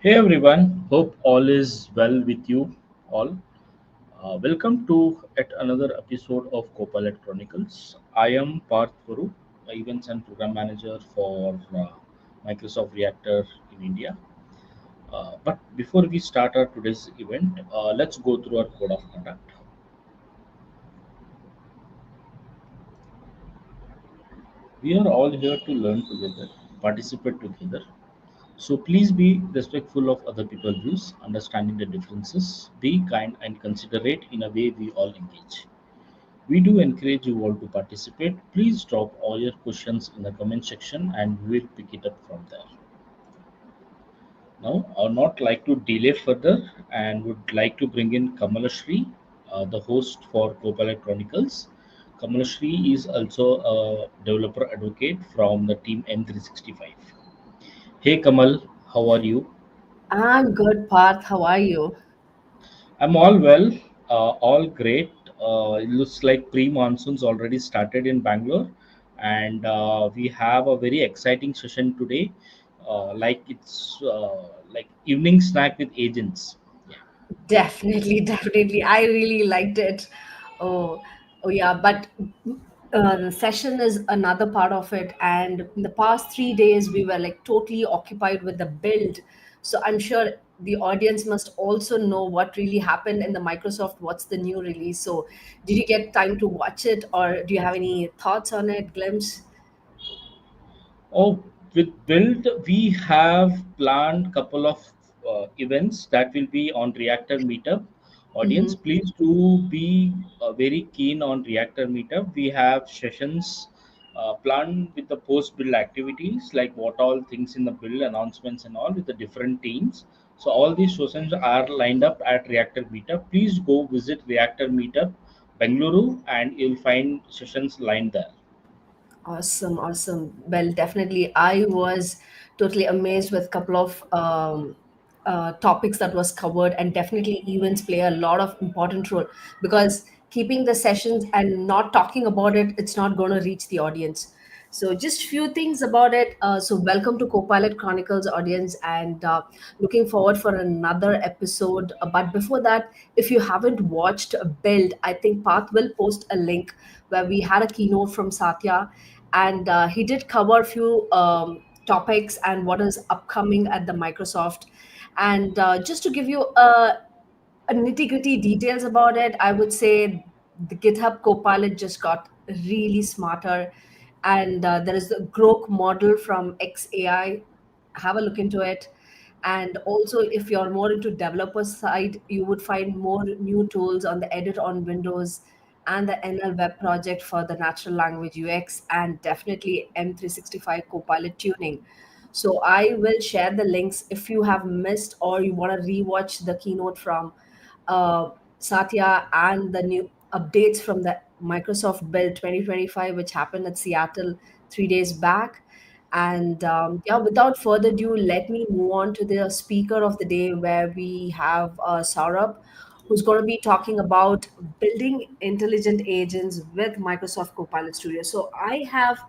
Hey everyone, hope all is well with you all. Welcome to yet another episode of Copilot Chronicles. I am Parth Guru, Events and Program Manager for Microsoft Reactor in India. But before we start our today's event, let's go through our code of conduct. We are all here to learn together, participate together. So please be respectful of other people's views, understanding the differences, be kind and considerate in a way we all engage. We do encourage you all to participate. Please drop all your questions in the comment section and we will pick it up from there. Now, I would not like to delay further and would like to bring in Kamalashri, the host for Copilot Chronicles. Kamalashri is also a developer advocate from the team M365. Hey Kamal, how are you? I'm good, Parth. How are you? I'm all well, all great. It looks like pre-monsoons already started in Bangalore, and we have a very exciting session today. Like it's like evening snack with agents. Yeah. Definitely, definitely. I really liked it. Oh, oh yeah. But the session is another part of it. And in the past 3 days, we were like totally occupied with the build. So I'm sure the audience must also know what really happened in the Microsoft. What's the new release? So did you get time to watch it, or do you have any thoughts on it, glimpse? Oh, with Build, we have planned couple of events that will be on Reactor Meetup. Audience, Mm-hmm. please do be very keen on Reactor Meetup. We have sessions planned with the post-build activities, like what all things in the build announcements and all with the different teams. So all these sessions are lined up at Reactor Meetup. Please go visit Reactor Meetup Bengaluru, and you'll find sessions lined there. Awesome, awesome. Well, definitely, I was totally amazed with a couple of topics that was covered, and definitely events play a lot of important role because keeping the sessions and not talking about it, it's not going to reach the audience. So, just few things about it. So, welcome to Copilot Chronicles audience, and looking forward for another episode. But before that, if you haven't watched Build, I think Path will post a link where we had a keynote from Satya, and he did cover a few topics and what is upcoming at the Microsoft. And just to give you a nitty gritty details about it, I would say the GitHub Copilot just got really smarter, and there is the Grok model from XAI. Have a look into it. And also, if you're more into developer side, you would find more new tools on the Edit on Windows and the NL Web project for the natural language UX, and definitely M365 Copilot tuning. So I will share the links if you have missed or you want to rewatch the keynote from uh, Satya and the new updates from the Microsoft Build 2025, which happened at Seattle 3 days back. And yeah, without further ado, let me move on to the speaker of the day, where we have Saurabh, who's going to be talking about building intelligent agents with Microsoft Copilot Studio. So I have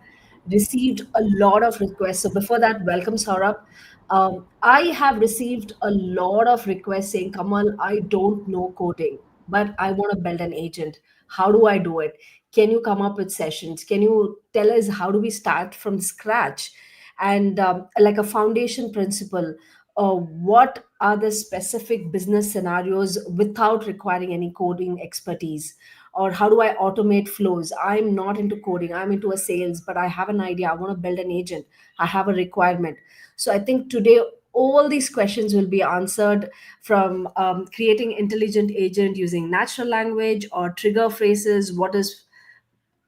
received a lot of requests. So before that, welcome, Saurabh. I have received a lot of requests saying, Kamal, I don't know coding, but I want to build an agent. How do I do it? Can you come up with sessions? Can you tell us how do we start from scratch? And like a foundation principle, what are the specific business scenarios without requiring any coding expertise? Or how do I automate flows? I'm not into coding, I'm into a sales, but I have an idea. I want to build an agent. I have a requirement. So I think today all these questions will be answered, from creating intelligent agent using natural language or trigger phrases. What is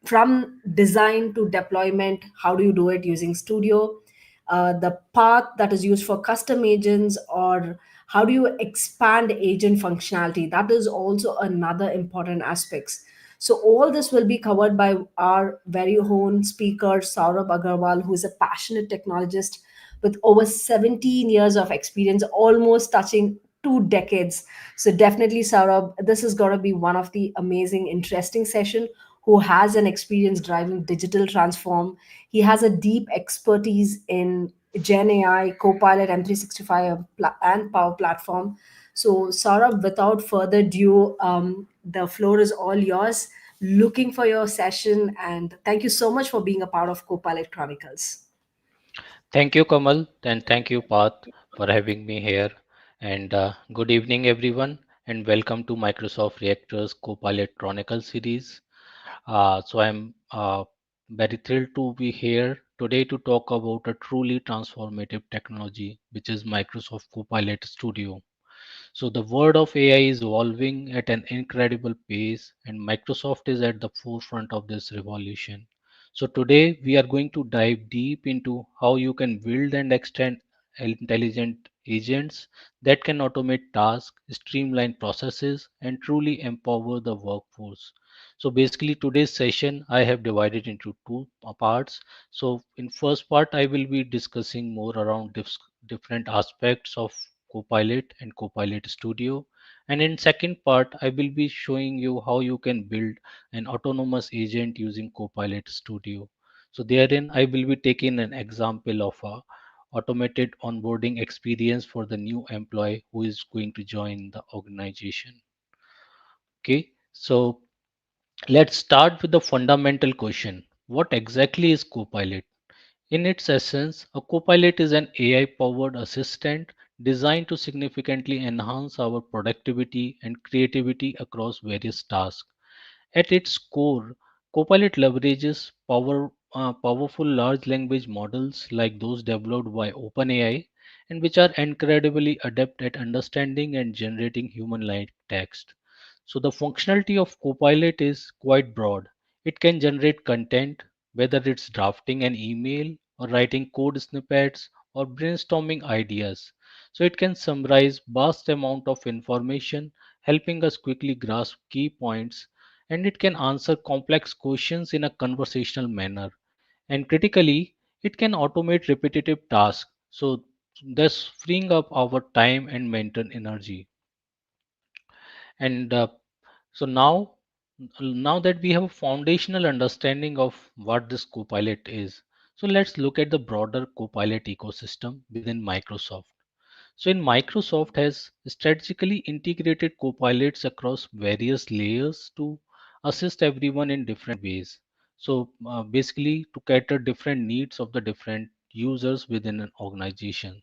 from design to deployment? How do you do it using Studio? The path that is used for custom agents, or how do you expand agent functionality? That is also another important aspects. So all this will be covered by our very own speaker, Saurabh Agarwal, who is a passionate technologist with over 17 years of experience, almost touching 2 decades. So definitely, Saurabh, this is going to be one of the amazing, interesting session. Who has an experience driving digital transform. He has a deep expertise in Gen AI, Copilot, M365, and Power Platform. So, Saurabh, without further ado, the floor is all yours. Looking for your session, and thank you so much for being a part of Copilot Chronicles. Thank you, Kamal, and thank you, Path, for having me here. And good evening, everyone, and welcome to Microsoft Reactor's Copilot Chronicle series. I'm very thrilled to be here today to talk about a truly transformative technology, which is Microsoft Copilot Studio. So the world of AI is evolving at an incredible pace, and Microsoft is at the forefront of this revolution. So today we are going to dive deep into how you can build and extend intelligent agents that can automate tasks, streamline processes, and truly empower the workforce. So basically today's session I have divided into two parts. So in first part I will be discussing more around different aspects of Copilot and Copilot Studio. And in second part, I will be showing you how you can build an autonomous agent using Copilot Studio. So therein, I will be taking an example of a automated onboarding experience for the new employee who is going to join the organization. Okay, so let's start with the fundamental question. What exactly is Copilot? In its essence, a copilot is an AI powered assistant designed to significantly enhance our productivity and creativity across various tasks. At its core, Copilot leverages powerful large language models like those developed by OpenAI and which are incredibly adept at understanding and generating human like text. So, the functionality of Copilot is quite broad. It can generate content, whether it's drafting an email or writing code snippets or brainstorming ideas. So, it can summarize vast amount of information, helping us quickly grasp key points, and it can answer complex questions in a conversational manner. And critically, it can automate repetitive tasks, so thus freeing up our time and mental energy. And so now that we have a foundational understanding of what this Copilot is, so let's look at the broader Copilot ecosystem within Microsoft. So in Microsoft has strategically integrated copilots across various layers to assist everyone in different ways. So basically to cater different needs of the different users within an organization.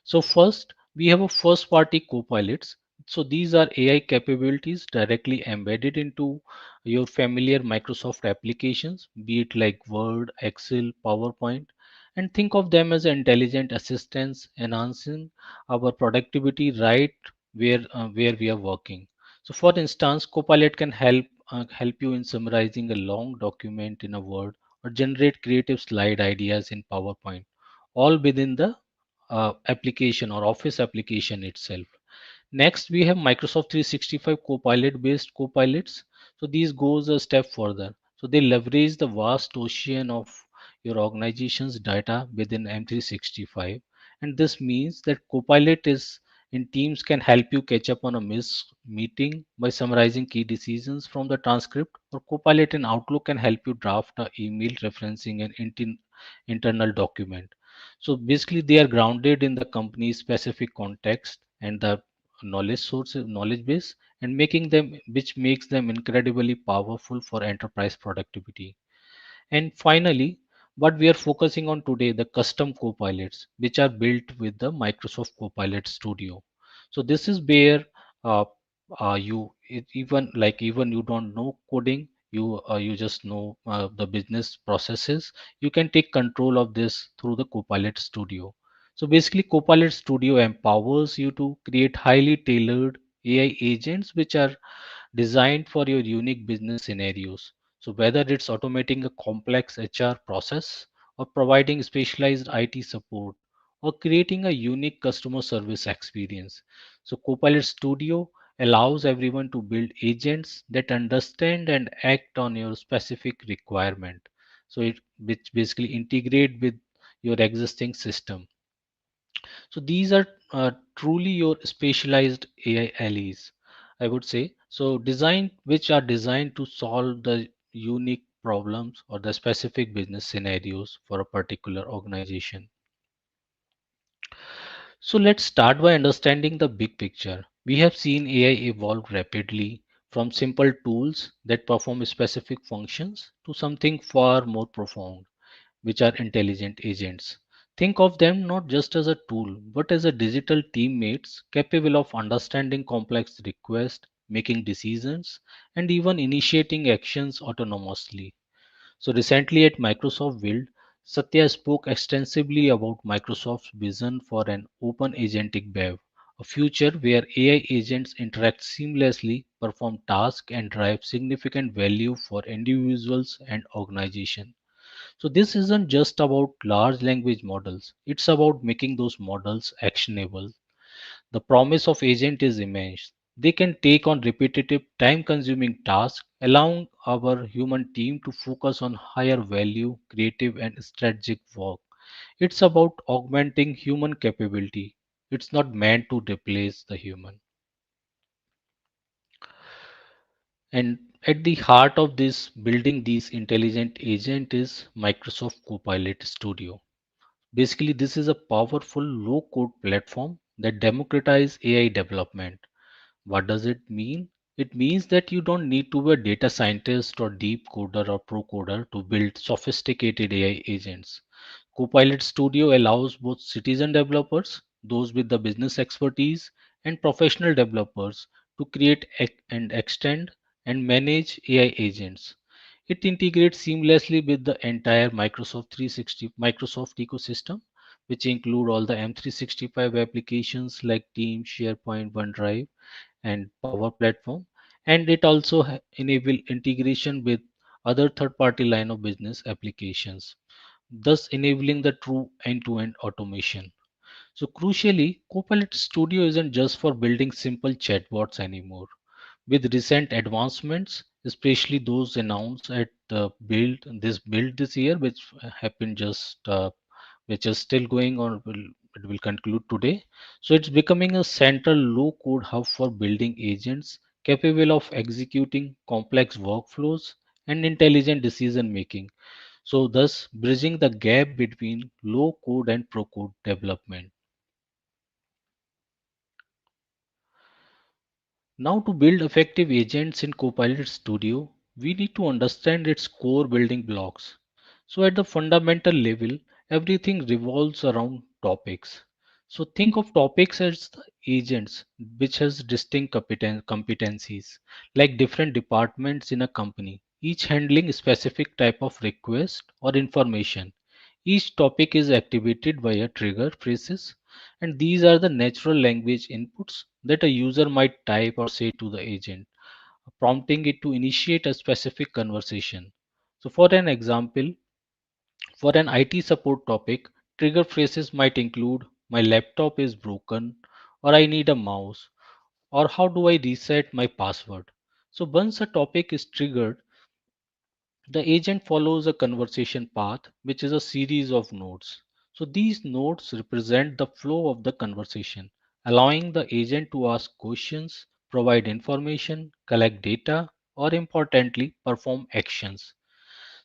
So first we have a first party copilots. So these are AI capabilities directly embedded into your familiar Microsoft applications, be it like Word, Excel, PowerPoint, and think of them as intelligent assistants enhancing our productivity right where we are working. So for instance, Copilot can help you in summarizing a long document in a Word or generate creative slide ideas in PowerPoint, all within the application or Office application itself. Next, we have Microsoft 365 Copilot based copilots. So these goes a step further. So they leverage the vast ocean of your organization's data within M365, and this means that Copilot is in Teams can help you catch up on a missed meeting by summarizing key decisions from the transcript, or Copilot in Outlook can help you draft a email referencing an internal document. So basically, they are grounded in the company's specific context and the knowledge base, and making them which makes them incredibly powerful for enterprise productivity. And finally, what we are focusing on today, the custom copilots, which are built with the Microsoft Copilot Studio. So this is where even you don't know coding, you just know the business processes. You can take control of this through the Copilot Studio. So basically, Copilot Studio empowers you to create highly tailored AI agents which are designed for your unique business scenarios. So, whether it's automating a complex HR process, or providing specialized IT support, or creating a unique customer service experience. So, Copilot Studio allows everyone to build agents that understand and act on your specific requirement. So, it which basically integrate with your existing system. So these are truly your specialized AI allies, I would say. So design which are designed to solve the unique problems or the specific business scenarios for a particular organization. So let's start by understanding the big picture. We have seen AI evolve rapidly from simple tools that perform specific functions to something far more profound, which are intelligent agents. Think of them not just as a tool, but as a digital teammates capable of understanding complex requests, making decisions, and even initiating actions autonomously. So recently at Microsoft Build, Satya spoke extensively about Microsoft's vision for an open agentic web, a future where AI agents interact seamlessly, perform tasks, and drive significant value for individuals and organizations. So this isn't just about large language models, it's about making those models actionable. The promise of agent is immense. They can take on repetitive, time consuming tasks, allowing our human team to focus on higher value, creative, and strategic work. It's about augmenting human capability. It's not meant to replace the human. And at the heart of this building these intelligent agent is Microsoft Copilot Studio. Basically, this is a powerful low code platform that democratizes AI development. What does it mean? It means that you don't need to be a data scientist or deep coder or pro coder to build sophisticated AI agents. Copilot Studio allows both citizen developers, those with the business expertise, and professional developers to create and extend and manage AI agents. It integrates seamlessly with the entire Microsoft 360 Microsoft ecosystem, which include all the M365 applications like Teams, SharePoint, OneDrive, and Power Platform, and it also enable integration with other third-party line of business applications, thus enabling the true end-to-end automation. So crucially, Copilot Studio isn't just for building simple chatbots anymore. With recent advancements, especially those announced at the build this year, which happened just which is still going on, it will conclude today. So it's becoming a central low code hub for building agents capable of executing complex workflows and intelligent decision making. So thus bridging the gap between low code and pro code development. Now, to build effective agents in Copilot Studio, we need to understand its core building blocks. So, at the fundamental level, everything revolves around topics. So, think of topics as the agents which has distinct competencies, like different departments in a company, each handling a specific type of request or information. Each topic is activated by a trigger phrases, and these are the natural language inputs that a user might type or say to the agent, prompting it to initiate a specific conversation. So, for an example, for an IT support topic, trigger phrases might include my laptop is broken, or I need a mouse, or how do I reset my password. So, once a topic is triggered, the agent follows a conversation path, which is a series of nodes. So these nodes represent the flow of the conversation, allowing the agent to ask questions, provide information, collect data, or importantly, perform actions.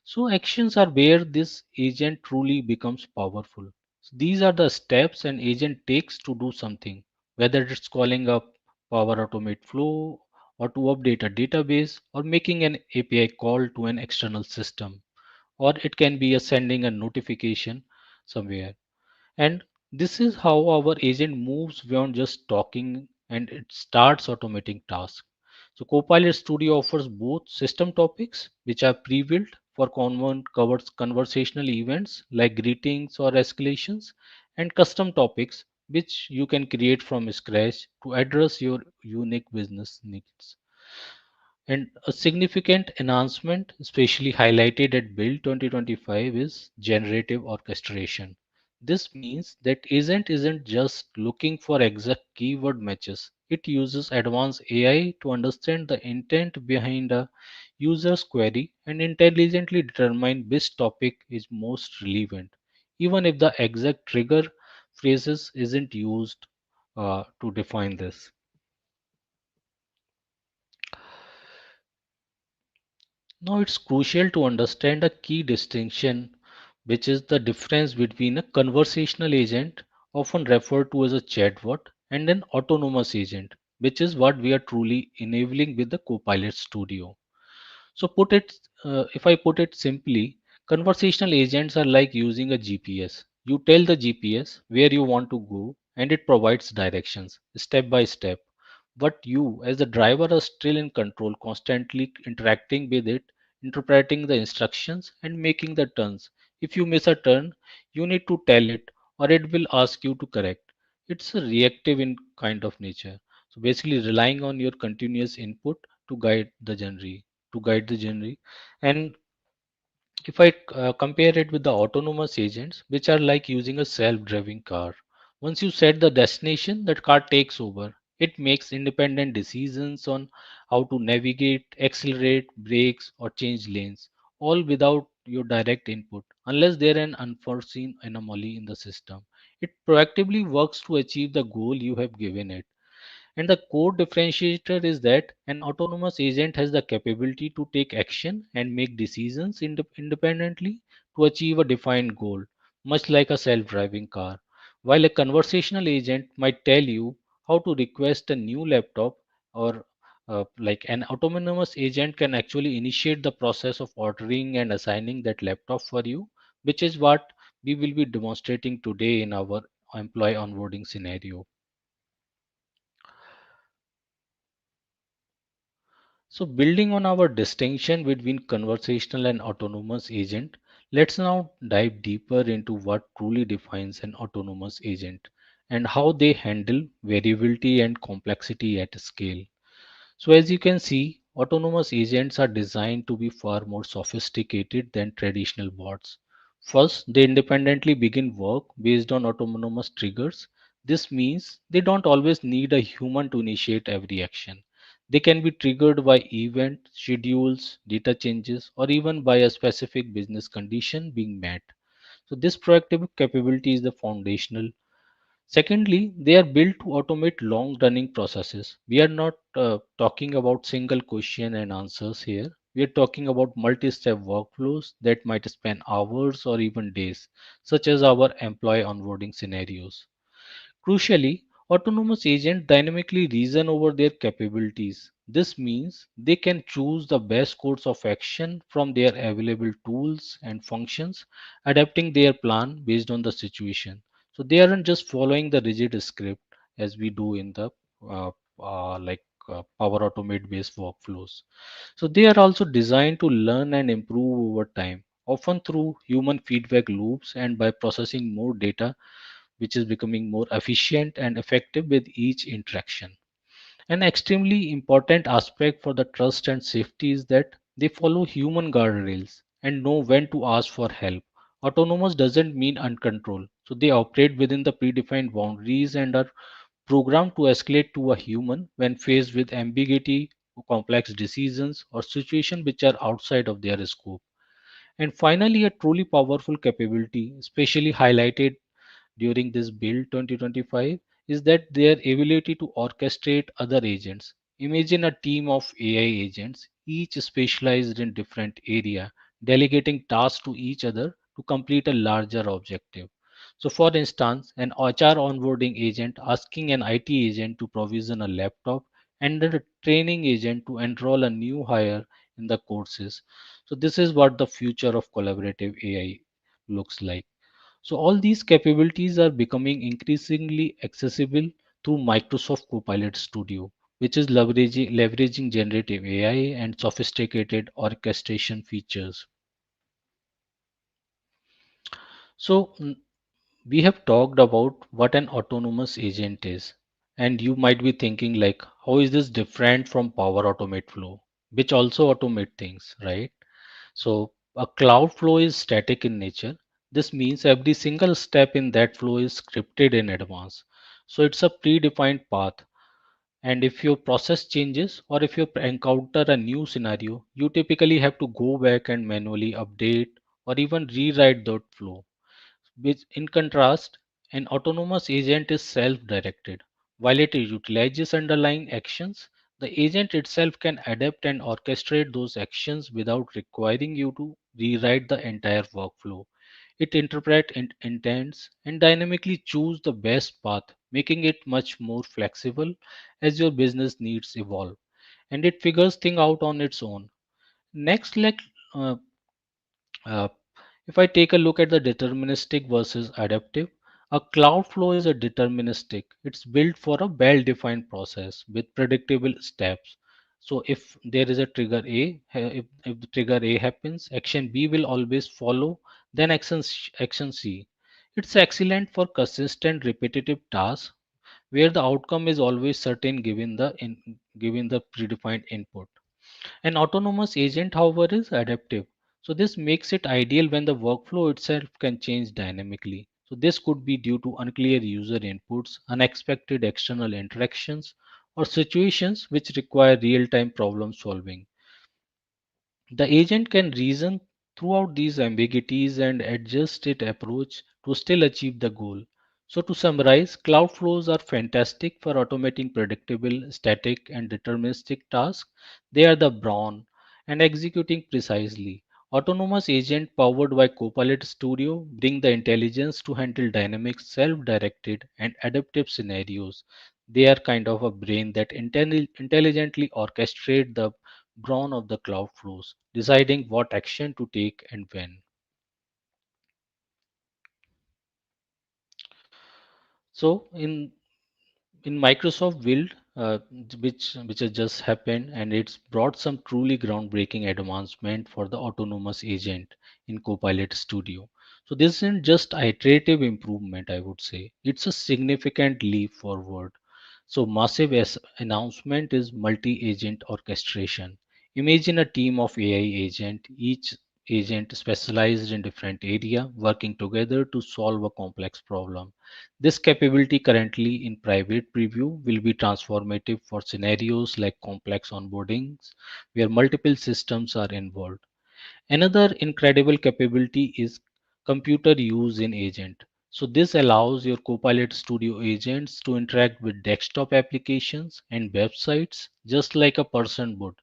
So actions are where this agent truly becomes powerful. So these are the steps an agent takes to do something, whether it's calling up Power Automate Flow or to update a database or making an API call to an external system, or it can be a sending a notification somewhere. And this is how our agent moves beyond just talking and it starts automating tasks. So Copilot Studio offers both system topics, which are pre-built for common covers conversational events like greetings or escalations, and custom topics which you can create from scratch to address your unique business needs. And a significant enhancement, especially highlighted at Build 2025, is generative orchestration. This means that agent isn't just looking for exact keyword matches. It uses advanced AI to understand the intent behind a user's query and intelligently determine which topic is most relevant, even if the exact trigger phrases isn't used to define this. Now, it's crucial to understand a key distinction, which is the difference between a conversational agent often referred to as a chatbot, and an autonomous agent, which is what we are truly enabling with the Copilot Studio. So if I put it simply, conversational agents are like using a GPS. You tell the GPS where you want to go, and it provides directions step by step. But you, as the driver, are still in control, constantly interacting with it, interpreting the instructions, and making the turns. If you miss a turn, you need to tell it, or it will ask you to correct. It's a reactive in kind of nature. So basically, relying on your continuous input to guide the journey. And if I compare it with the autonomous agents, which are like using a self-driving car, once you set the destination, that car takes over. It makes independent decisions on how to navigate, accelerate, brakes, or change lanes, all without your direct input, unless there an unforeseen anomaly in the system. It proactively works to achieve the goal you have given it. And the core differentiator is that an autonomous agent has the capability to take action and make decisions independently to achieve a defined goal, much like a self driving car. While a conversational agent might tell you how to request a new laptop, or like an autonomous agent can actually initiate the process of ordering and assigning that laptop for you, which is what we will be demonstrating today in our employee onboarding scenario. So, building on our distinction between conversational and autonomous agent, let's now dive deeper into what truly defines an autonomous agent and how they handle variability and complexity at scale. So, as you can see, autonomous agents are designed to be far more sophisticated than traditional bots. First, they independently begin work based on autonomous triggers. This means they don't always need a human to initiate every action. They can be triggered by event, schedules, data changes, or even by a specific business condition being met. So, this proactive capability is the foundational. Secondly, they are built to automate long running processes. We are not talking about single question and answers here. We are talking about multi step workflows that might span hours or even days, such as our employee onboarding scenarios. Crucially, autonomous agents dynamically reason over their capabilities. This means they can choose the best course of action from their available tools and functions, adapting their plan based on the situation. So they aren't just following the rigid script as we do in the uh, Power Automate based workflows. So they are also designed to learn and improve over time, often through human feedback loops and by processing more data, which is becoming more efficient and effective with each interaction. An extremely important aspect for the trust and safety is that they follow human guardrails and know when to ask for help. Autonomous doesn't mean uncontrolled, so they operate within the predefined boundaries and are programmed to escalate to a human when faced with ambiguity, complex decisions, or situations which are outside of their scope. And finally, a truly powerful capability, especially highlighted during this build 2025, is that their ability to orchestrate other agents. Imagine a team of AI agents, each specialized in different area, delegating tasks to each other to complete a larger objective. So, for instance, an HR onboarding agent asking an IT agent to provision a laptop, and a training agent to enroll a new hire in the courses. So, this is what the future of collaborative AI looks like. So all these capabilities are becoming increasingly accessible through Microsoft Copilot Studio, which is leveraging generative AI and sophisticated orchestration features. So we have talked about what an autonomous agent is, and you might be thinking like, how is this different from Power Automate Flow, which also automate things, right? So a cloud flow is static in nature. This means every single step in that flow is scripted in advance. So it's a predefined path. And if your process changes or if you encounter a new scenario, you typically have to go back and manually update or even rewrite that flow. Which, in contrast, an autonomous agent is self directed. While it utilizes underlying actions, the agent itself can adapt and orchestrate those actions without requiring you to rewrite the entire workflow. It interprets intents and dynamically choose the best path, making it much more flexible as your business needs evolve. And it figures things out on its own. Next, uh, uh, if I take a look at the deterministic versus adaptive, a cloud flow is a deterministic. It's built for a well-defined process with predictable steps. So if there is a trigger A, if the trigger A happens, action B will always follow, then action C. It's excellent for consistent repetitive tasks where the outcome is always certain given the predefined input. An autonomous agent, however, is adaptive. So this makes it ideal when the workflow itself can change dynamically. So this could be due to unclear user inputs, unexpected external interactions, or situations which require real-time problem solving. The agent can reason throughout these ambiguities and adjust its approach to still achieve the goal. So, to summarize, cloud flows are fantastic for automating predictable, static, and deterministic tasks. They are the brawn and executing precisely. Autonomous agent powered by Copilot Studio bring the intelligence to handle dynamic, self-directed, and adaptive scenarios. They are kind of a brain that intelligently orchestrate the brawn of the cloud flows, deciding what action to take and when. So in Microsoft Build, which has just happened, and it's brought some truly groundbreaking advancement for the autonomous agent in Copilot Studio. So this isn't just iterative improvement, I would say. It's a significant leap forward. So massive announcement is multi-agent orchestration. Imagine a team of AI agent, each agent specialized in different area, working together to solve a complex problem. This capability currently in private preview will be transformative for scenarios like complex onboardings where multiple systems are involved. Another incredible capability is computer use in agent. So this allows your Copilot Studio agents to interact with desktop applications and websites just like a person would,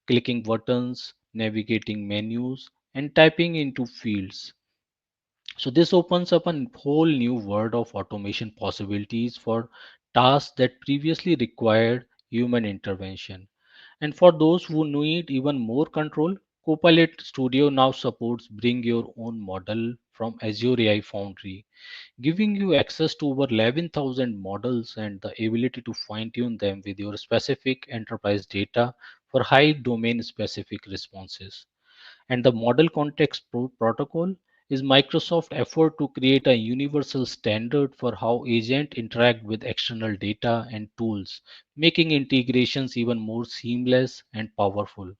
clicking buttons, navigating menus, and typing into fields. So this opens up a whole new world of automation possibilities for tasks that previously required human intervention. And for those who need even more control, Copilot Studio now supports bring your own model from Azure AI Foundry, giving you access to over 11,000 models and the ability to fine tune them with your specific enterprise data for high domain specific responses. And the model context protocol is Microsoft's effort to create a universal standard for how agents interact with external data and tools, making integrations even more seamless and powerful.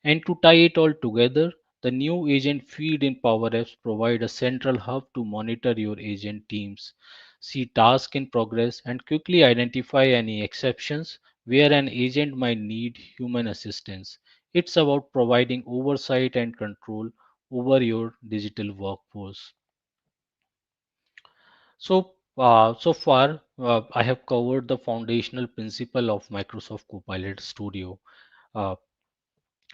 And to tie it all together, the new agent feed in Power Apps provide a central hub to monitor your agent teams, see tasks in progress, and quickly identify any exceptions where an agent might need human assistance. It's about providing oversight and control over your digital workforce. So far, I have covered the foundational principle of Microsoft Copilot Studio. Uh,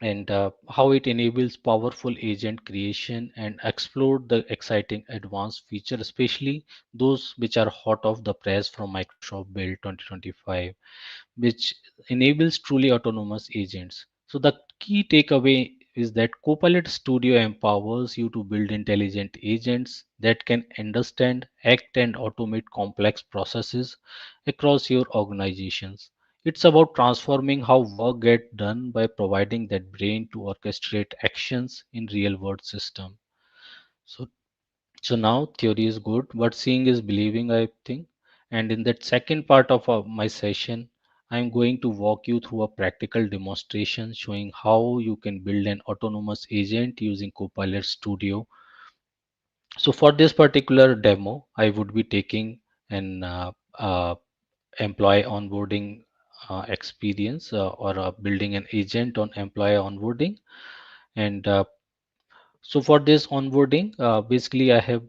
and how it enables powerful agent creation and explore the exciting advanced feature, especially those which are hot off the press from Microsoft Build 2025, which enables truly autonomous agents. So the key takeaway is that Copilot Studio empowers you to build intelligent agents that can understand, act, and automate complex processes across your organizations. It's about transforming how work gets done by providing that brain to orchestrate actions in real world system. So so now theory is good, but seeing is believing, I think. And in that second part of my session, I'm going to walk you through a practical demonstration showing how you can build an autonomous agent using Copilot Studio. So for this particular demo, I would be taking an employee onboarding experience or building an agent on employee onboarding. And so for this onboarding, basically I have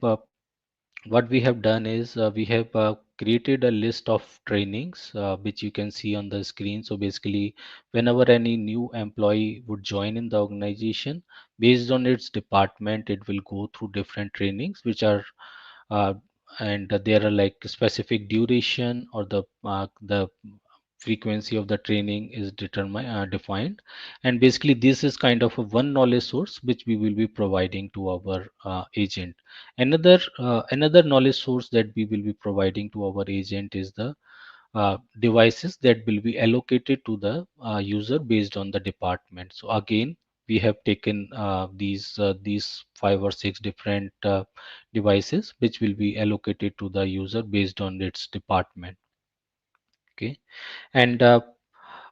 what we have done is we have created a list of trainings which you can see on the screen. So basically, whenever any new employee would join in the organization, based on its department, it will go through different trainings which are uh, and there are like specific duration, or the frequency of the training is defined. And basically this is kind of a one knowledge source which we will be providing to our agent. Another knowledge source that we will be providing to our agent is the devices that will be allocated to the user based on the department. So again, we have taken these five or six different devices which will be allocated to the user based on its department. Okay. And I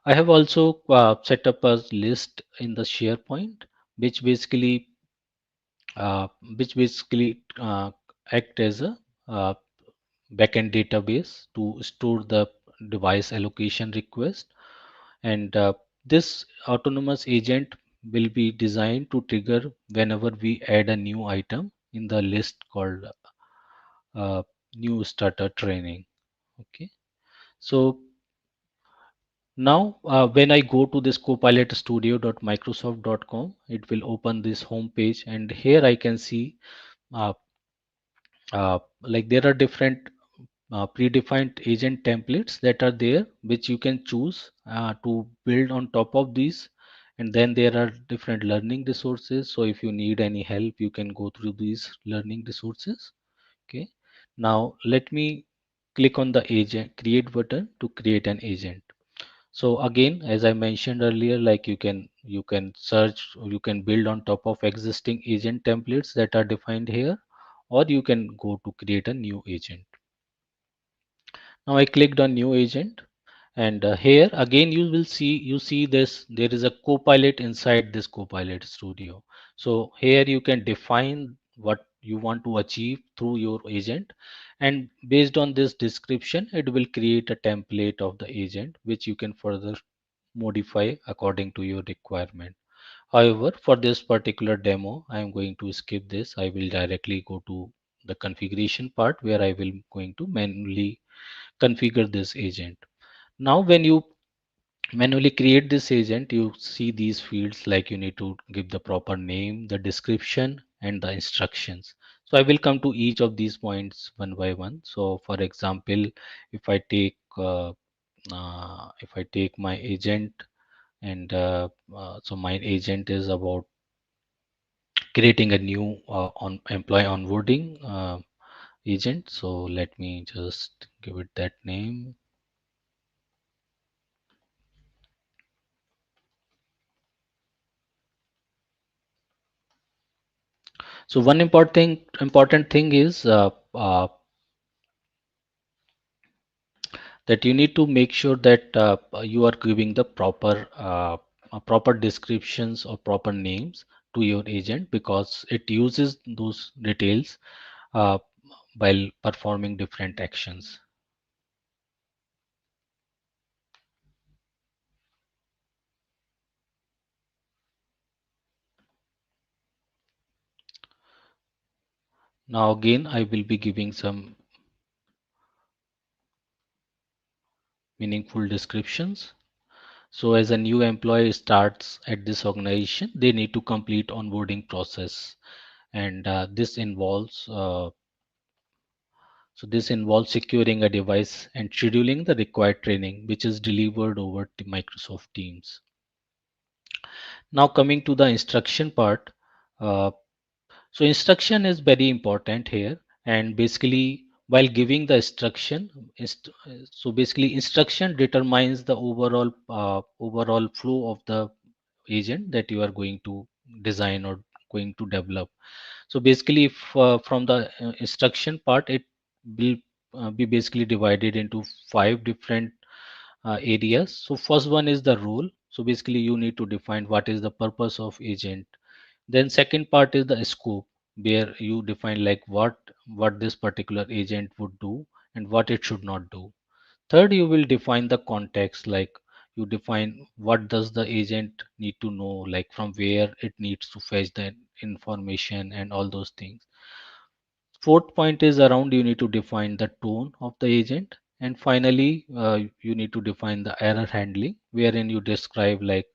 have also set up a list in the SharePoint, which basically uh, which basically act as a uh, backend database to store the device allocation request. And this autonomous agent will be designed to trigger whenever we add a new item in the list called uh, new starter training. Okay. So now, when I go to this copilotstudio.microsoft.com, it will open this home page, and here I can see uh, like there are different predefined agent templates that are there, which you can choose to build on top of these. And then there are different learning resources. So if you need any help, you can go through these learning resources. Okay. Now let me click on the agent create button to create an agent. So again, as I mentioned earlier, like you can search, or you can build on top of existing agent templates that are defined here, or you can go to create a new agent. Now I clicked on new agent, and here again you see this, there is a copilot inside this Copilot Studio. So here you can define what you want to achieve through your agent, and based on this description, it will create a template of the agent which you can further modify according to your requirement. However, for this particular demo, I am going to skip this. I will directly go to the configuration part where I will going to manually configure this agent. Now, when you manually create this agent, you see these fields, like you need to give the proper name, the description, and the instructions. So I will come to each of these points one by one. So for example, if I take my agent, and so my agent is about creating a new on employee onboarding agent. So let me just give it that name. So one important thing is that you need to make sure that you are giving the proper descriptions or proper names to your agent, because it uses those details uh, while performing different actions. Now again, I will be giving some meaningful descriptions. So as a new employee starts at this organization, they need to complete onboarding process, and this involves securing a device and scheduling the required training, which is delivered over to Microsoft Teams. Now coming to the instruction part. uh, so instruction is very important here, and basically while giving the so basically instruction determines the overall flow of the agent that you are going to design or going to develop. So basically, if from the instruction part, it will be basically divided into five different areas. So first one is the role. So basically, you need to define what is the purpose of agent. Then second part is the scope, where you define like what this particular agent would do and what it should not do. Third, you will define the context, like you define what does the agent need to know, like from where it needs to fetch the information and all those things. Fourth point is around you need to define the tone of the agent. And finally, you need to define the error handling, wherein you describe like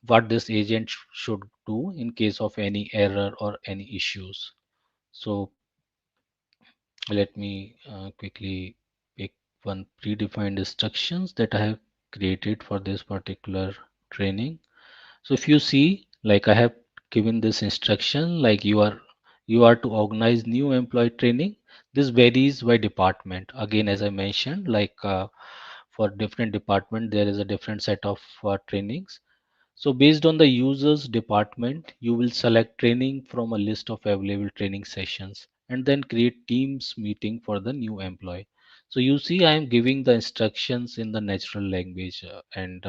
what this agent should do in case of any error or any issues. So let me quickly pick one predefined instructions that I have created for this particular training. So if you see, like I have given this instruction, like you are to organize new employee training. This varies by department. Again, as I mentioned, like for different department, there is a different set of trainings. So based on the user's department, you will select training from a list of available training sessions and then create Teams meeting for the new employee. So you see, I am giving the instructions in the natural language, and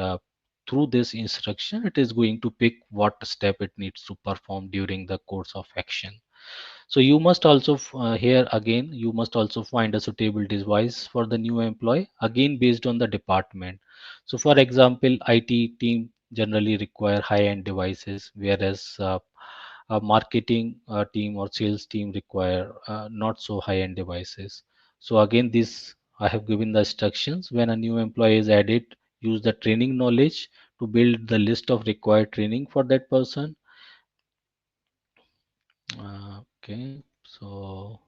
through this instruction, it is going to pick what step it needs to perform during the course of action. So you must also here again you must also find a suitable device for the new employee, again based on the department. So for example, IT team generally require high end devices, whereas a marketing team or sales team require not so high end devices. So again, this I have given the instructions. When a new employee is added, use the training knowledge to build the list of required training for that person. Okay, so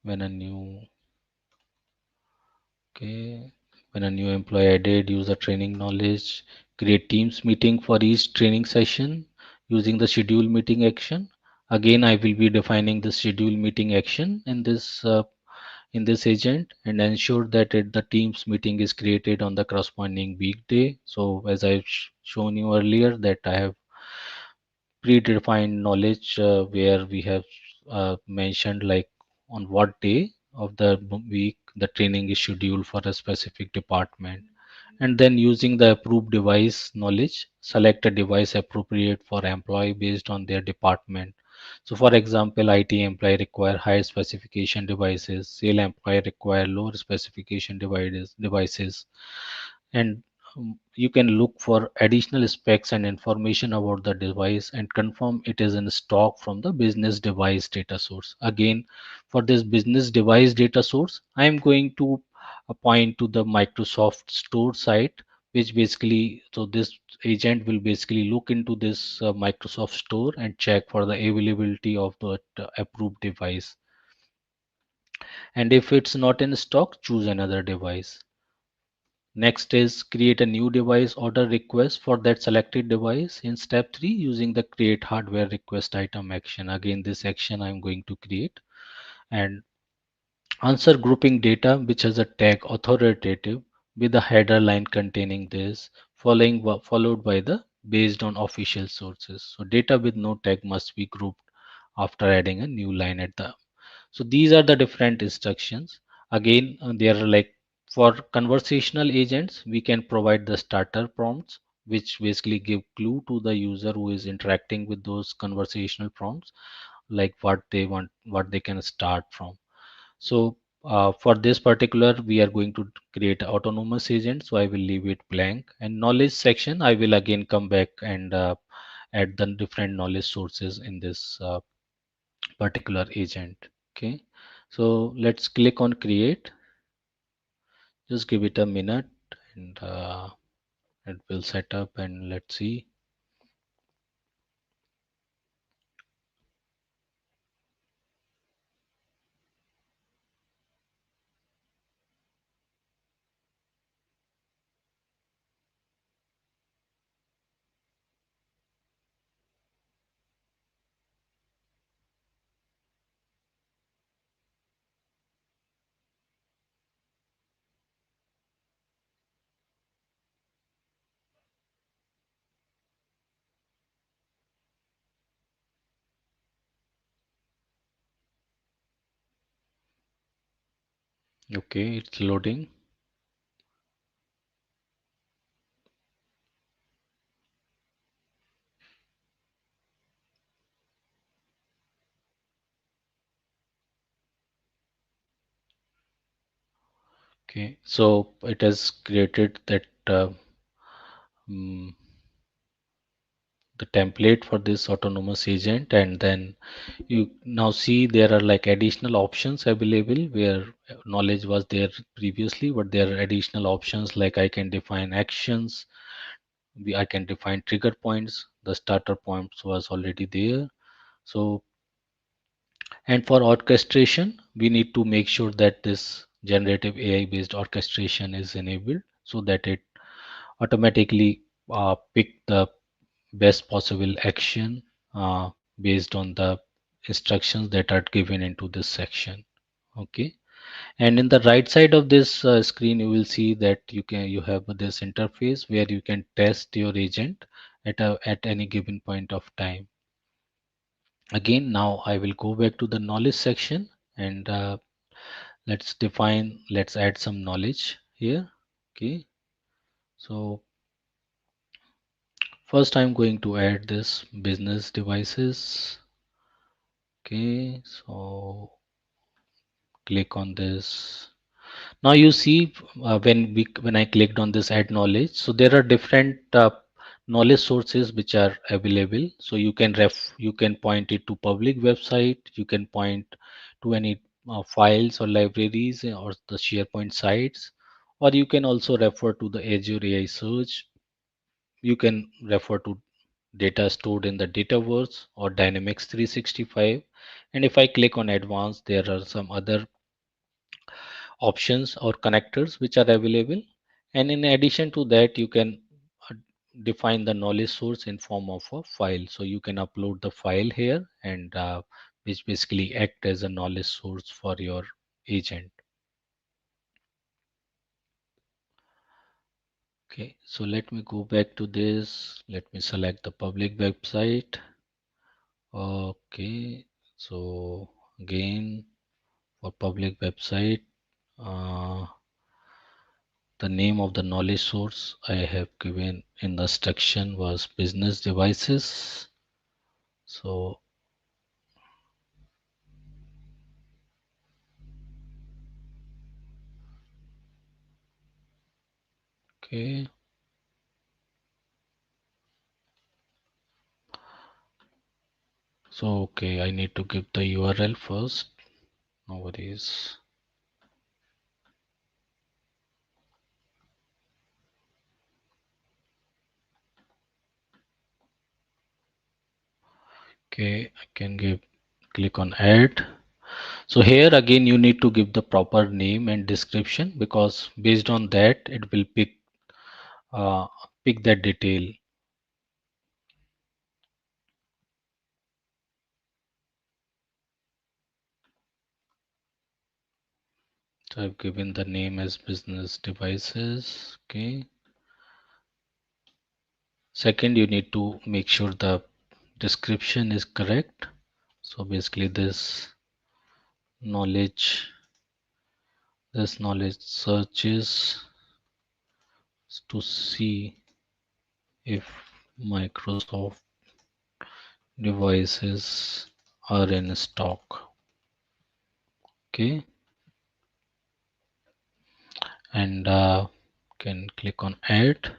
when a new okay when a new employee added, use the training knowledge, create teams meeting for each training session using the schedule meeting action. Again, I will be defining the schedule meeting action in this agent, and ensure that the teams meeting is created on the corresponding weekday. So as I've shown you earlier, that I have predefined knowledge where we have mentioned like on what day of the week the training is scheduled for a specific department, and then using the approved device knowledge, select a device appropriate for employee based on their department. So for example, IT employee require high specification devices, sale employee require lower specification devices. And you can look for additional specs and information about the device and confirm it is in stock from the business device data source. Again, for this business device data source, I am going to point to the Microsoft Store site, which basically, so this agent will basically look into this Microsoft Store and check for the availability of the approved device. And if it's not in stock, choose another device. Next is create a new device order request for that selected device in step 3 using the create hardware request item action. Again, this action I'm going to create, and answer grouping data which has a tag authoritative with a header line containing this followed by the based on official sources. So data with no tag must be grouped after adding a new line at the. So these are the different instructions. Again, there are like for conversational agents, we can provide the starter prompts, which basically give clue to the user who is interacting with those conversational prompts, like what they want, what they can start from. So for this particular, we are going to create autonomous agent. So I will leave it blank. And knowledge section, I will again come back and add the different knowledge sources in this particular agent. Okay, so let's click on create. Just give it a minute, and it will set up, and let's see. Okay, it's loading. Okay, so it has created that mm, the template for this autonomous agent, and then you now see there are like additional options available where knowledge was there previously, but there are additional options like I can define actions, I can define trigger points. The starter points was already there. So, and for orchestration, we need to make sure that this generative AI based orchestration is enabled so that it automatically pick the best possible action based on the instructions that are given into this section. Okay, and in the right side of this screen, you will see that you have this interface where you can test your agent at any given point of time. Again, now I will go back to the knowledge section, and let's add some knowledge here. Okay, so first I'm going to add this business devices. Okay, so click on this. Now you see when I clicked on this add knowledge, so there are different knowledge sources which are available. So you can point it to public website, you can point to any files or libraries or the SharePoint sites, or you can also refer to the Azure AI search. You can refer to data stored in the Dataverse or Dynamics 365. And if I click on advanced, there are some other options or connectors which are available, and in addition to that you can uh, define the knowledge source in form of a file, so you can upload the file here, and which basically act as a knowledge source for your agent. Okay, so let me go back to this, let me select the public website. Okay, so again for public website, uh, the name of the knowledge source I have given in the instruction was business devices. So, okay. So, okay, I need to give the URL first. No worries. Okay, I can click on add. So here again you need to give the proper name and description, because based on that it will uh, pick that detail. So I've given the name as business devices. Okay. Second, you need to make sure the description is correct. So basically knowledge, this knowledge searches to see if Microsoft devices are in stock. Okay, and can click on add.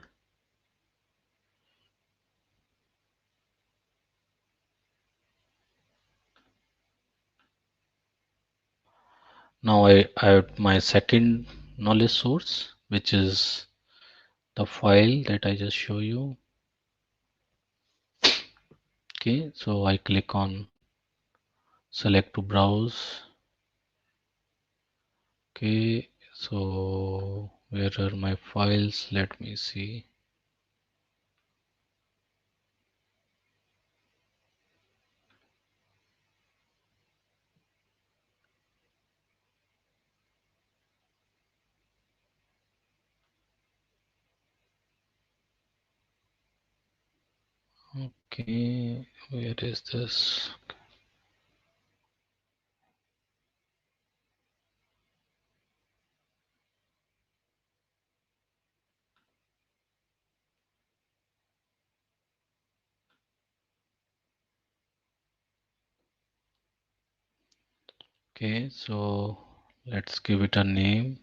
Now I add my second knowledge source, which is the file that I just show you. Okay, so I click on select to browse. Okay, so where are my files? Let me see. Okay, where is this? Okay, so let's give it a name.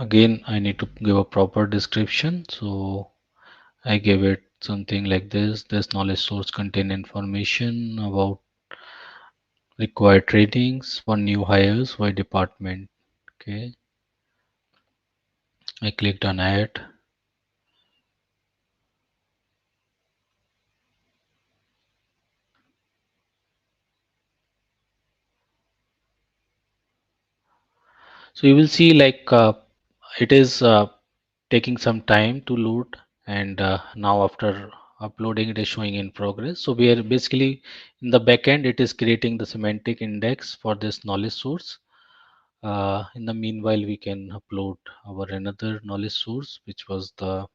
Again, I need to give a proper description. So I gave it something like this. This knowledge source contain information about required trainings for new hires by department. Okay, I clicked on add. So you will see like it is taking some time to load, and now after uploading it is showing in progress. So we are basically in the backend it is creating the semantic index for this knowledge source. In the meanwhile we can upload our another knowledge source, which was the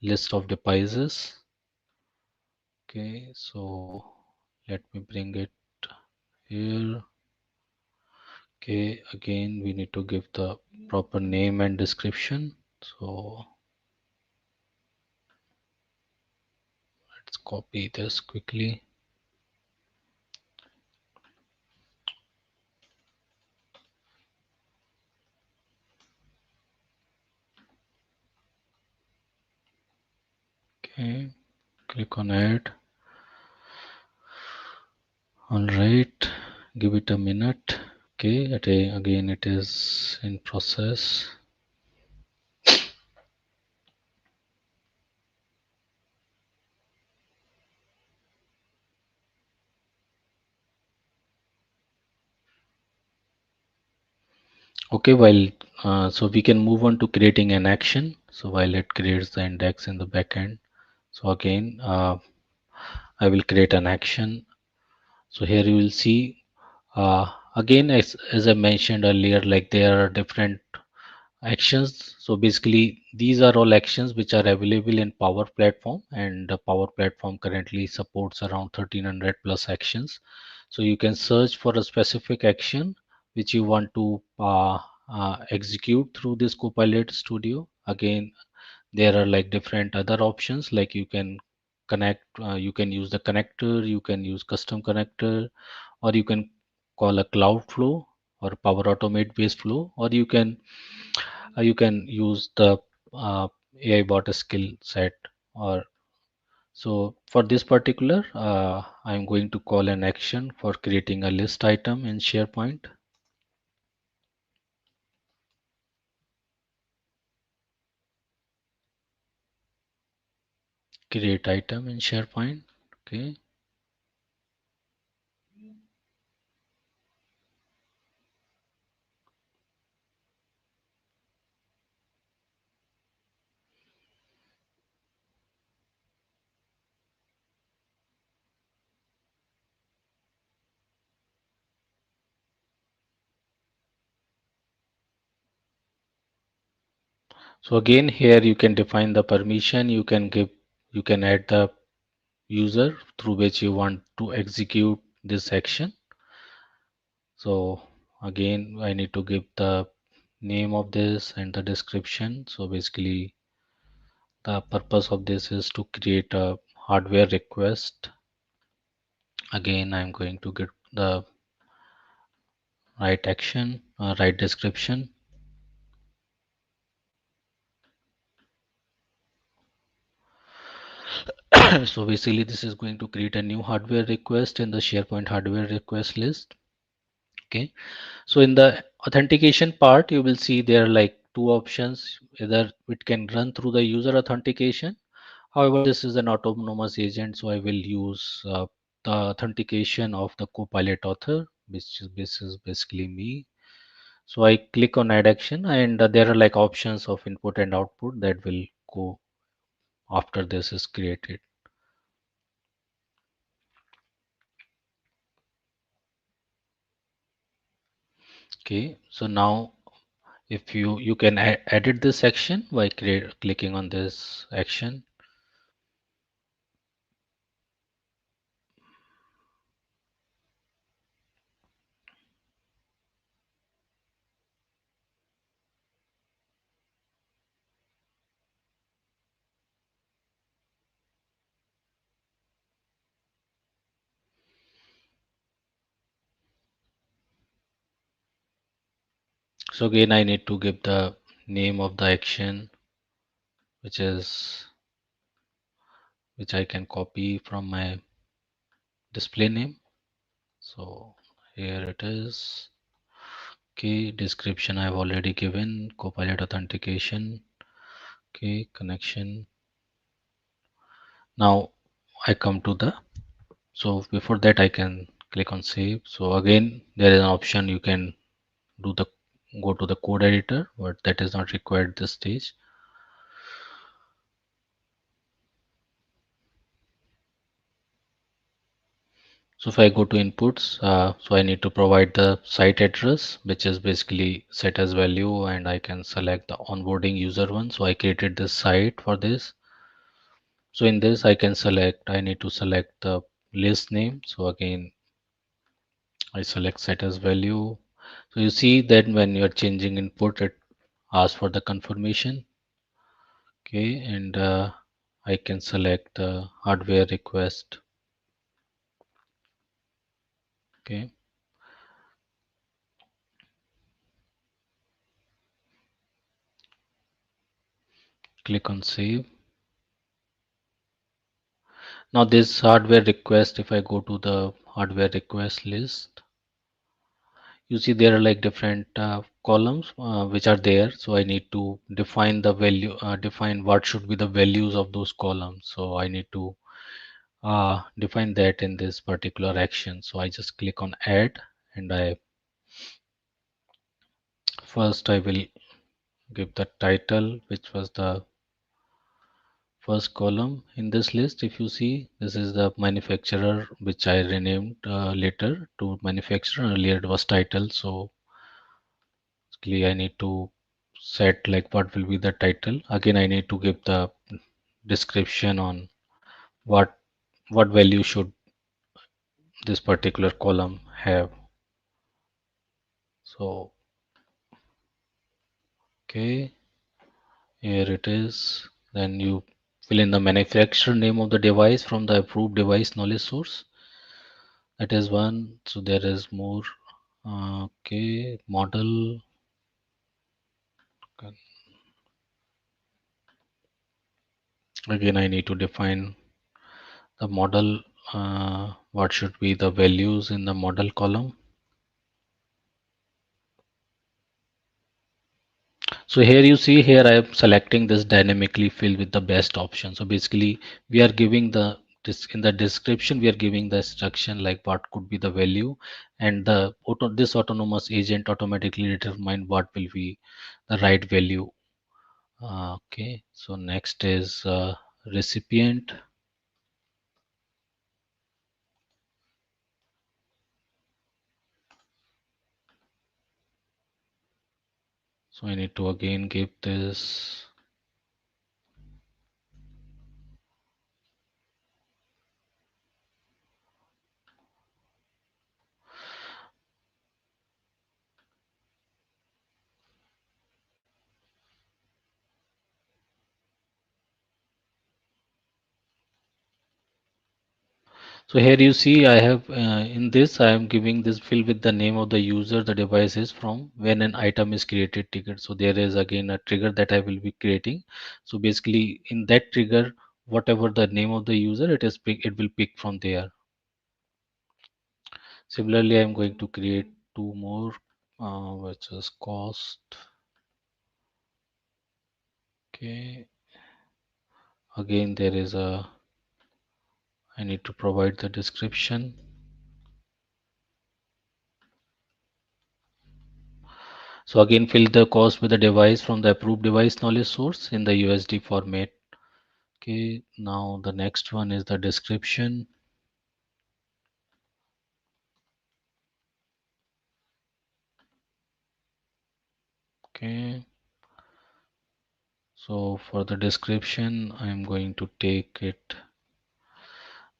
list of devices. Okay, so let me bring it here. Okay, again we need to give the proper name and description. So let's copy this quickly. Okay, click on add. All right, give it a minute. Okay, again it is in process. Okay, while so we can move on to creating an action. So while it creates the index in the backend, so again I will create an action. So here you will see again as I mentioned earlier, like there are different actions. So basically these are all actions which are available in Power Platform, and the Power Platform currently supports around 1300 plus actions. So you can search for a specific action which you want to execute through this Copilot Studio. Again, there are like different other options, like you can connect, you can use the connector, you can use custom connector, or you can call a cloud flow or Power Automate based flow, or you can use the AI bot skill set. Or so for this particular, I'm going to call an action for creating a list item in SharePoint. Create item in SharePoint. Okay. So again, here you can define the permission. You can add the user through which you want to execute this action. So again, I need to give the name of this and the description. So basically, the purpose of this is to create a hardware request. Again, I'm going to get the right action, right description. So basically, this is going to create a new hardware request in the SharePoint hardware request list. Okay. So in the authentication part, you will see there are like two options. Either it can run through the user authentication. However, this is an autonomous agent, so I will use the authentication of the Copilot author, which is this is basically me. So I click on add action, and there are like options of input and output that will go after this is created. Okay, so now if you can edit this section by clicking on this action. So again, I need to give the name of the action, which is which I can copy from my display name. So here it is. Okay, description I've already given, Copilot authentication. Okay, connection. Now I come to the, so before that I can click on save. So again there is an option you can do the go to the code editor, but that is not required at this stage. So if I go to inputs, so I need to provide the site address, which is basically set as value, and I can select the onboarding user one. So I created this site for this. So in this I can select, I need to select the list name. So again I select set as value. So you see that when you are changing input, it asks for the confirmation. Okay, and I can select the hardware request. Okay, click on save. Now this hardware request, if I go to the hardware request list, you see there are like different columns which are there. So I need to define the value, define what should be the values of those columns. So I need to define that in this particular action. So I just click on add, and I first I will give the title, which was the first column in this list. If you see, this is the manufacturer, which I renamed later to manufacturer. Earlier it was title. So basically I need to set like what will be the title. Again I need to give the description on what what value should this particular column have. So okay, here it is. Then you fill in the manufacturer name of the device from the approved device knowledge source. That is one. So there is more. Okay, model. Again, I need to define the model. What should be the values in the model column? So here you see, here I am selecting this dynamically fill with the best option. So basically we are giving the in the description we are giving the instruction like what could be the value, and the this autonomous agent automatically determine what will be the right value. Okay, so next is recipient. So I need to again give this. So here you see I have in this I am giving this fill with the name of the user the device is from when an item is created triggered. So there is again a trigger that I will be creating. So basically in that trigger, whatever the name of the user, it will pick from there. Similarly, I am going to create two more, which is cost. Okay. Again there is a, I need to provide the description. So again fill the cost with the device from the approved device knowledge source in the USD format. Okay, now the next one is the description. Okay, so for the description I am going to take it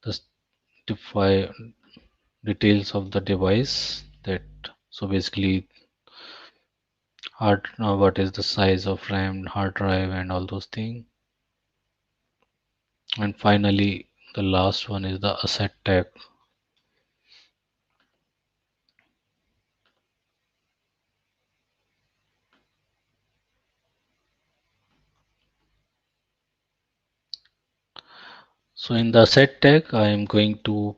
the details of the device, that so basically what is the size of RAM, hard drive, and all those things. And finally the last one is the asset tag. So in the asset tag, I am going to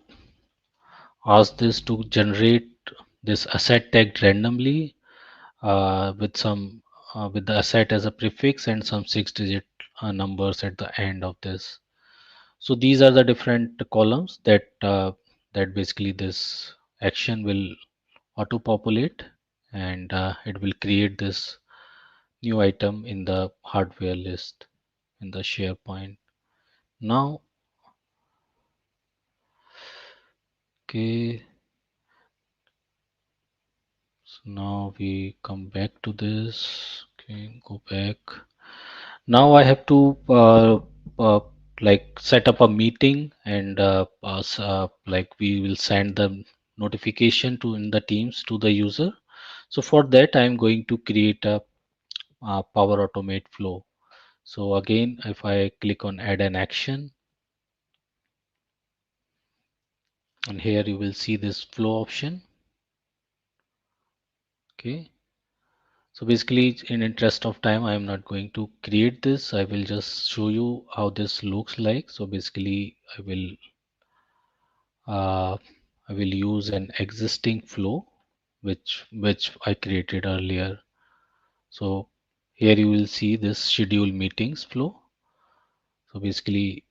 ask this to generate this asset tag randomly with some with the asset as a prefix and some 6-digit numbers at the end of this. So these are the different columns that basically this action will auto populate, and it will create this new item in the hardware list in the SharePoint. Now, okay, so now we come back to this. Okay, go back. Now I have to like set up a meeting, and like we will send the notification to in the Teams to the user. So for that, I'm going to create a, Power Automate flow. So again, if I click on Add an action, and here you will see this flow option. Okay. So basically, in interest of time, I am not going to create this. I will just show you how this looks like. So basically, uh, I will use an existing flow which I created earlier. So here you will see this schedule meetings flow. So basically,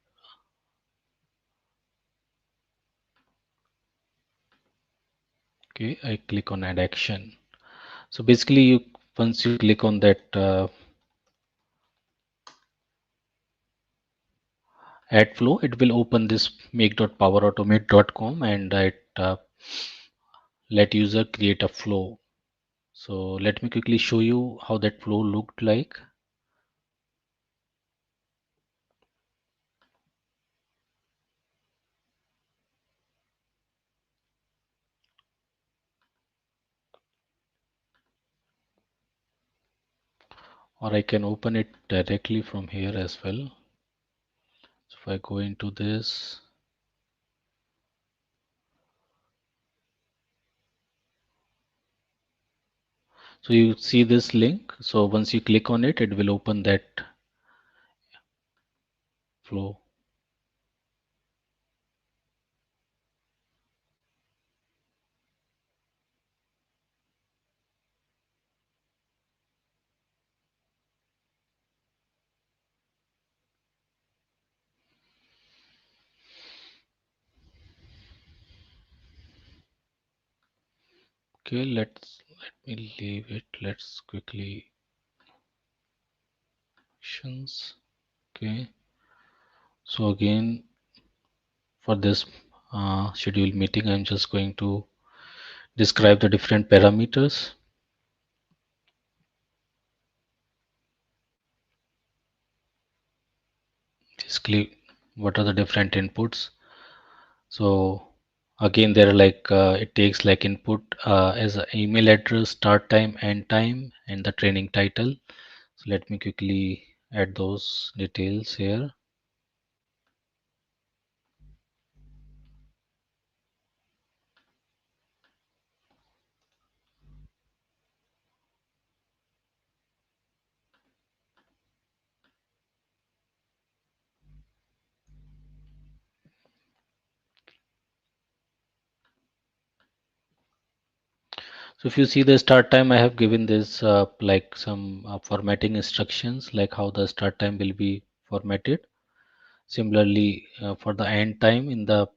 okay, I click on add action. So basically, you once you click on that add flow, it will open this make.powerautomate.com, and it let user create a flow. So let me quickly show you how that flow looked like. Or I can open it directly from here as well. So if I go into this, so you see this link. So once you click on it, it will open that flow. Okay, let me leave it. Let's quickly actions. Okay. So again, for this schedule meeting, I'm just going to describe the different parameters. Basically, what are the different inputs? So again, there are like it takes like input as an email address, start time, end time, and the training title. So let me quickly add those details here. So if you see the start time, I have given this like some formatting instructions, like how the start time will be formatted. Similarly, for the end time in the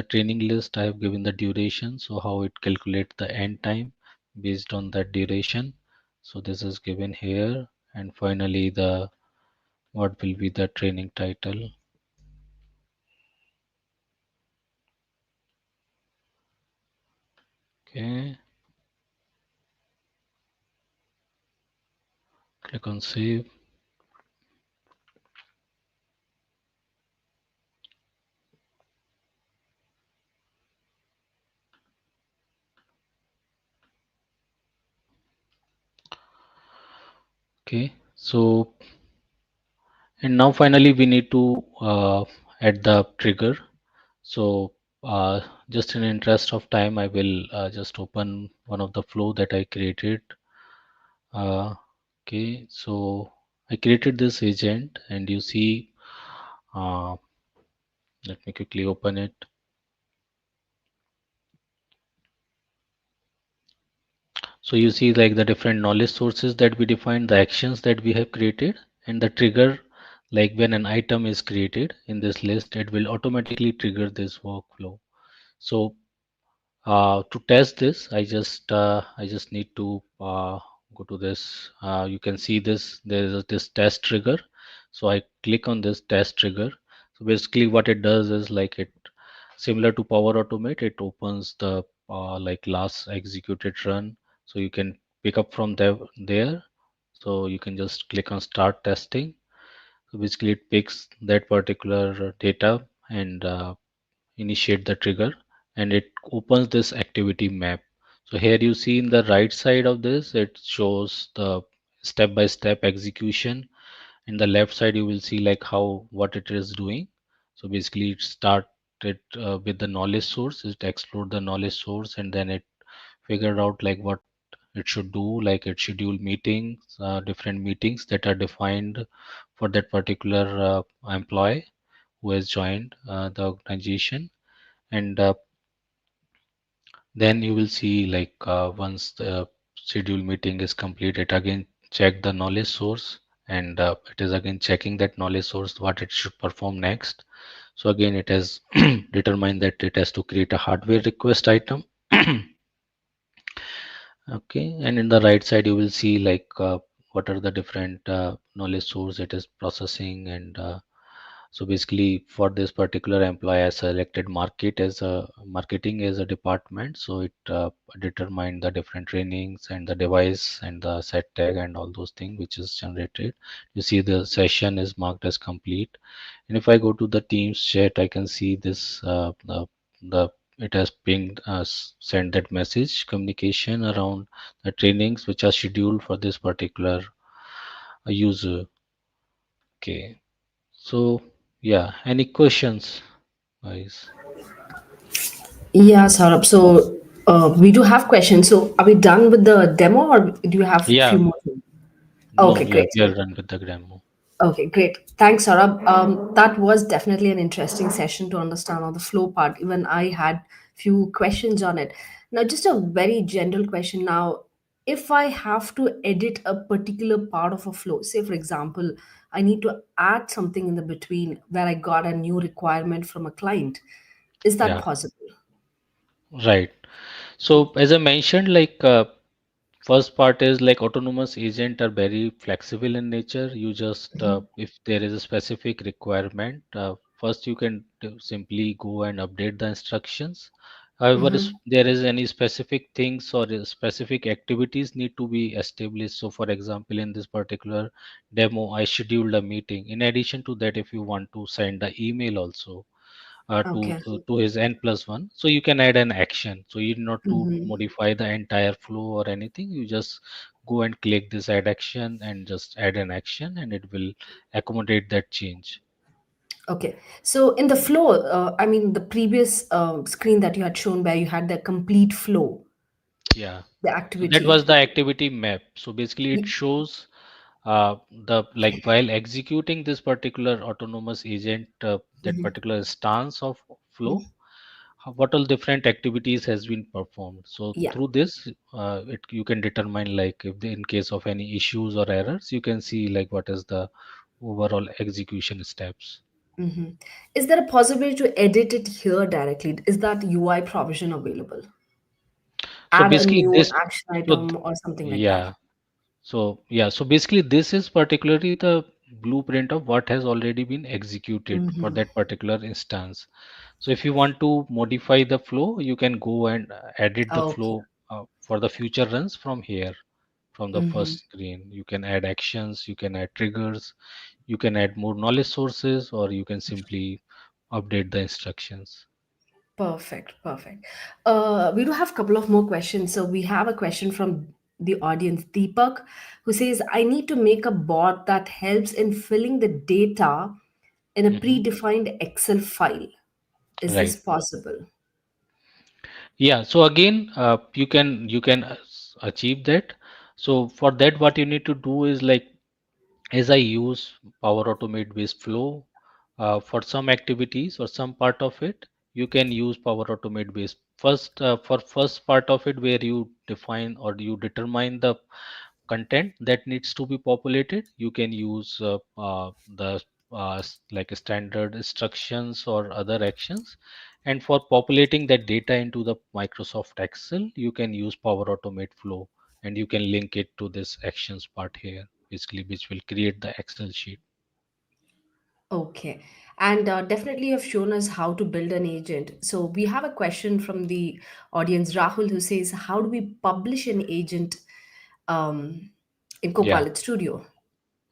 training list, I have given the duration. So how it calculates the end time based on that duration. So this is given here, and finally the what will be the training title. Okay, click on save. Okay, so and now finally we need to add the trigger. So just in interest of time, I will just open one of the flow that I created. Okay, so I created this agent, and you see uh, Let me quickly open it. So you see like the different knowledge sources that we defined, the actions that we have created, and the trigger, like when an item is created in this list, it will automatically trigger this workflow. So to test this, I just need to go to this. You can see this. There is this test trigger. So I click on this test trigger. So basically, what it does is like it similar to Power Automate. It opens the like last executed run. So you can pick up from there. So you can just click on start testing. So basically, it picks that particular data and initiate the trigger, and it opens this activity map. So here you see in the right side of this, it shows the step by step execution. In the left side you will see like how what it is doing. So basically it started with the knowledge source, it explored the knowledge source, and then it figured out like what it should do, like it schedule meetings, different meetings that are defined for that particular employee who has joined the organization. And then you will see like once the schedule meeting is complete, it again check the knowledge source, and it is again checking that knowledge source what it should perform next. So again it has determined that it has to create a hardware request item. Okay, and in the right side you will see like what are the different knowledge source it is processing. And so basically for this particular employee, I selected marketing as a department. So it determined the different trainings and the device and the set tag and all those things which is generated. You see the session is marked as complete. And if I go to the Teams chat, I can see this the it has pinged sent that message communication around the trainings which are scheduled for this particular user. Okay, so yeah, any questions, guys? Yeah, Saurabh. So we do have questions. So are we done with the demo, or do you have a Yeah, few more? no, Okay, yeah, great. we are done with the demo. Okay, great. Thanks, Saurabh. That was definitely an interesting session to understand on the flow part. Even I had few questions on it. Now, just a very general question. Now, if I have to edit a particular part of a flow, say for example, I need to add something in the between where I got a new requirement from a client, is that Yeah, possible? right. So as I mentioned, like first part is like autonomous agent are very flexible in nature. You just if there is a specific requirement, first you can simply go and update the instructions. However, if Mm-hmm. there is any specific things or specific activities need to be established. So, for example, in this particular demo, I scheduled a meeting. In addition to that, if you want to send the email also Okay. to his n plus one, so you can add an action. So you not to Mm-hmm. modify the entire flow or anything. You just go and click this add action and just add an action, and it will accommodate that change. Okay. So in the flow, I mean, the previous screen that you had shown where you had the complete flow, Yeah. the So that was activity. the activity map. So basically, it shows the like while executing this particular autonomous agent, that particular stance of flow, what all different activities has been performed. So Yeah. through this, it you can determine like if in case of any issues or errors, you can see like what is the overall execution steps. Hmm. Is there a possibility to edit it here directly? Is that UI provision available? So Add a basically, new this action so item or something like that. yeah. So basically this is particularly the blueprint of what has already been executed for Hmm. that particular instance. So if you want to modify the flow, you can go and edit the Okay. flow for the future runs from here, from the Hmm. first screen. You can add actions, you can add triggers, you can add more knowledge sources, or you can simply update the instructions. Perfect. Perfect. We do have a couple of more questions. So we have a question from the audience, Deepak, who says, I need to make a bot that helps in filling the data in a Hmm. predefined Excel file. Is this Right. possible? Yeah, so again, you can achieve that. So for that, what you need to do is like as I use Power Automate based flow, For some activities or some part of it, you can use Power Automate base. For first part of it, where you define or you determine the content that needs to be populated, you can use the like standard instructions or other actions. And for populating that data into the Microsoft Excel, you can use Power Automate flow, and you can link it to this actions part here, basically, which will create the Excel sheet. Okay. And definitely you've shown us how to build an agent. So we have a question from the audience, Rahul, who says, how do we publish an agent um, in Yeah. Copilot Studio?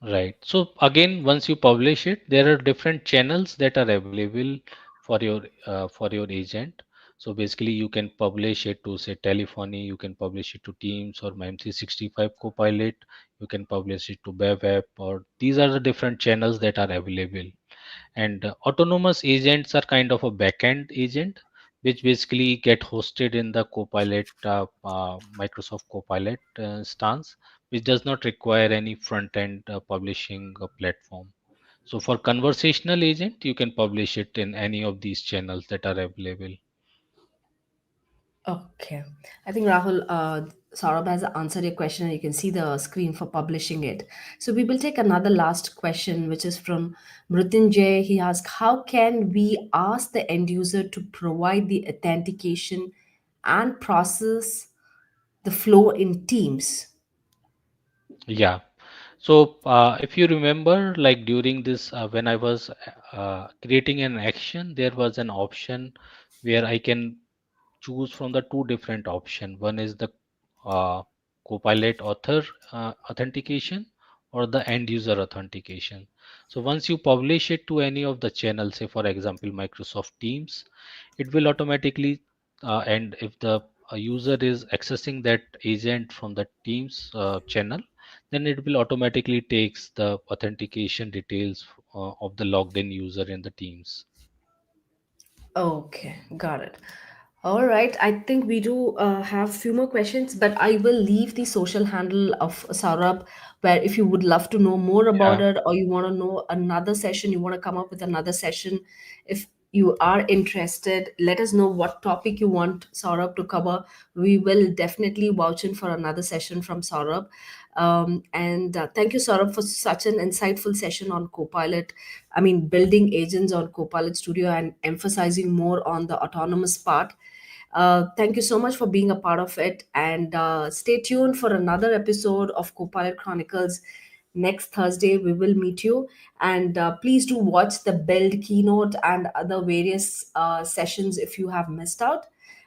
Right. So again, once you publish it, there are different channels that are available for your agent. So basically, you can publish it to say telephony, you can publish it to Teams or MIME 365 Copilot, you can publish it to Web app, or these are the different channels that are available. And autonomous agents are kind of a backend agent, which basically get hosted in the Copilot Microsoft Copilot stance, which does not require any front end publishing platform. So for conversational agent, you can publish it in any of these channels that are available. Okay. I think Rahul, Saurabh has answered your question, and you can see the screen for publishing it. So we will take another last question, which is from Mrityunjay. He asks, how can we ask the end user to provide the authentication and process the flow in Teams? Yeah. So if you remember, like during this, when I was creating an action, there was an option where I can choose from the two different option. One is the uh, Copilot author authentication or the end user authentication. So once you publish it to any of the channels, say for example Microsoft Teams, it will automatically and if the user is accessing that agent from the Teams channel, then it will automatically takes the authentication details of the logged in user in the Teams. Okay, got it. All right, I think we do have few more questions, but I will leave the social handle of Saurabh, where if you would love to know more about Yeah. it, or you want to know another session, you want to come up with another session, if you are interested, let us know what topic you want Saurabh to cover. We will definitely vouch in for another session from Saurabh. And thank you, Saurabh, for such an insightful session on Copilot. I mean, building agents on Copilot Studio and emphasizing more on the autonomous part. Thank you so much for being a part of it. And stay tuned for another episode of Copilot Chronicles. Next Thursday, we will meet you. And please do watch the Build keynote and other various sessions if you have missed out.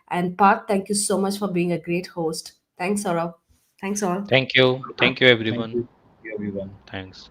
And Parth, thank you so much for being a great host. Thanks, Saurabh. Thanks, all. Thank you. Thank you, Thank everyone. you, everyone. Thanks.